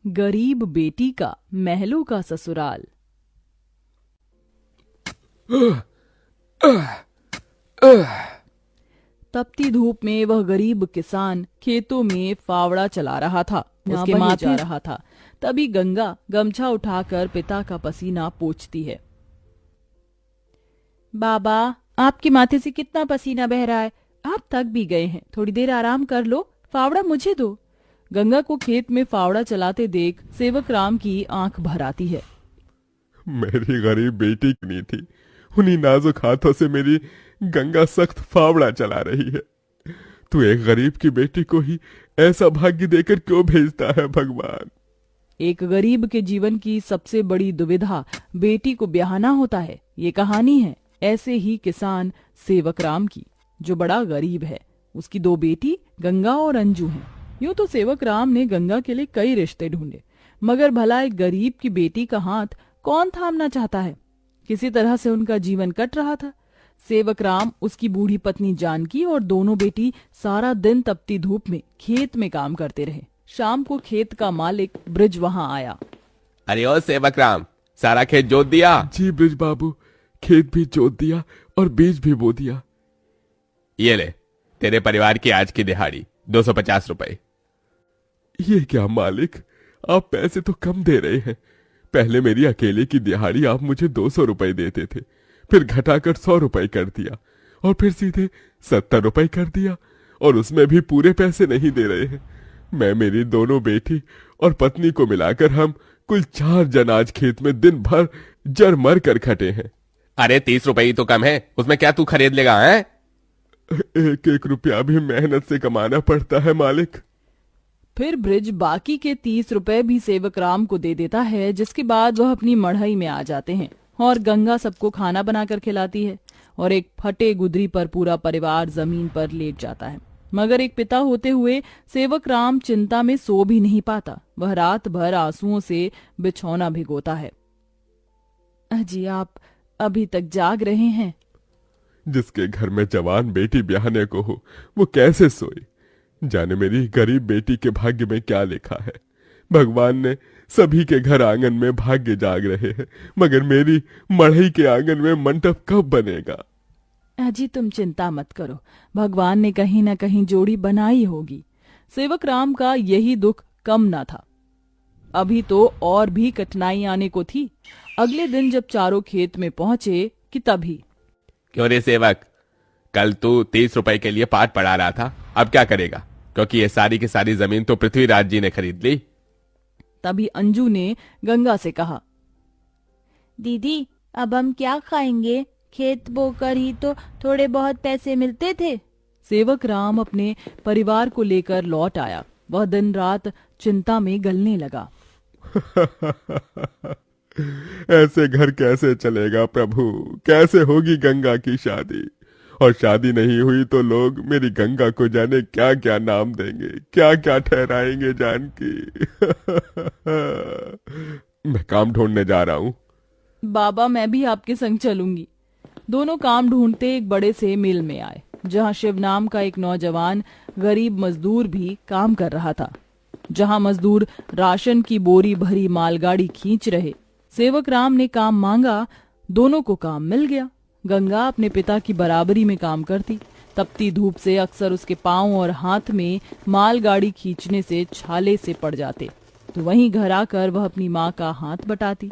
गरीब बेटी का महलों का ससुराल। तपती धूप में वह गरीब किसान खेतों में फावड़ा चला रहा था, उसके माथे जा रहा था। तभी गंगा गमछा उठाकर पिता का पसीना पोंछती है। बाबा, आपके माथे से कितना पसीना बह रहा है, आप थक भी गए हैं, थोड़ी देर आराम कर लो, फावड़ा मुझे दो। गंगा को खेत में फावड़ा चलाते देख सेवक राम की आंख भर आती है। मेरी गरीब बेटी नहीं थी, उन्हीं नाजुक हाथों से मेरी गंगा सख्त फावड़ा चला रही है। तू एक गरीब की बेटी को ही ऐसा भाग्य देकर क्यों भेजता है भगवान? एक गरीब के जीवन की सबसे बड़ी दुविधा बेटी को ब्याहना होता है। ये कहानी है ऐसे ही किसान सेवक राम की, जो बड़ा गरीब है। उसकी दो बेटी गंगा और अंजू हैं। यूं तो सेवक राम ने गंगा के लिए कई रिश्ते ढूंढे, मगर भला एक गरीब की बेटी का हाथ कौन थामना चाहता है। किसी तरह से उनका जीवन कट रहा था। सेवक राम, उसकी बूढ़ी पत्नी जानकी और दोनों बेटी सारा दिन तपती धूप में खेत में काम करते रहे। शाम को खेत का मालिक ब्रिज वहां आया। अरे ओ सेवक राम, सारा खेत जोत दिया? जी ब्रिज बाबू, खेत भी जोत दिया और बीज भी बो दिया। ये ले, तेरे परिवार की आज की दिहाड़ी 250 रुपए। ये क्या मालिक, आप पैसे तो कम दे रहे हैं। पहले मेरी अकेले की दिहाड़ी आप मुझे 200 रुपए देते थे, फिर घटाकर 100 रुपए कर दिया और फिर सीधे 70 रुपए कर दिया, और उसमें भी पूरे पैसे नहीं दे रहे हैं। मैं, मेरी दोनों बेटी और पत्नी को मिलाकर हम कुल 4 जन आज खेत में दिन भर जर मर कर खटे हैं। अरे 30 रुपए ही तो कम है, उसमें क्या तू खरीद लेगा? है एक एक रुपया भी मेहनत से कमाना पड़ता है मालिक। फिर ब्रिज बाकी के 30 रुपए भी सेवक राम को दे देता है, जिसके बाद वह अपनी मढ़ई में आ जाते हैं और गंगा सबको खाना बनाकर खिलाती है और एक फटे गुदरी पर पूरा परिवार जमीन पर लेट जाता है। मगर एक पिता होते हुए सेवक राम चिंता में सो भी नहीं पाता। वह रात भर आंसुओं से बिछौना भिगोता है। अजी, आप अभी तक जाग रहे हैं? जिसके घर में जवान बेटी ब्याहने को हो, वो कैसे सोए? जाने मेरी गरीब बेटी के भाग्य में क्या लिखा है। भगवान ने सभी के घर आंगन में भाग्य जाग रहे हैं, मगर मेरी मढ़ई के आंगन में मंडप कब बनेगा? अजी, तुम चिंता मत करो, भगवान ने कहीं न कहीं जोड़ी बनाई होगी। सेवक राम का यही दुख कम न था। अभी तो और भी कठिनाई आने को थी। अगले दिन जब चारों खेत में पहुंचे कि तभी, क्यों रे सेवक, कल तू 30 रुपए के लिए पाठ पढ़ा रहा था, अब क्या करेगा? क्योंकि ये सारी की सारी जमीन तो पृथ्वीराज जी ने खरीद ली। तभी अंजू ने गंगा से कहा, दीदी, अब हम क्या खाएंगे? खेत बोकर ही तो थोड़े बहुत पैसे मिलते थे। सेवक राम अपने परिवार को लेकर लौट आया। वह दिन रात चिंता में गलने लगा। ऐसे घर कैसे चलेगा प्रभु? कैसे होगी गंगा की शादी? और शादी नहीं हुई तो लोग मेरी गंगा को जाने क्या क्या नाम देंगे, क्या क्या ठहराएंगे जानकी। मैं काम ढूंढने जा रहा हूँ। बाबा, मैं भी आपके संग चलूंगी। दोनों काम ढूंढते एक बड़े से मिल में आए, जहां शिव नाम का एक नौजवान गरीब मजदूर भी काम कर रहा था। जहां मजदूर राशन की बोरी भरी मालगाड़ी खींच रहे। सेवक राम ने काम मांगा, दोनों को काम मिल गया। गंगा अपने पिता की बराबरी में काम करती। तपती धूप से अक्सर उसके पांव और हाथ में मालगाड़ी खींचने से छाले से पड़ जाते, तो वहीं घर आकर वह अपनी माँ का हाथ बटाती।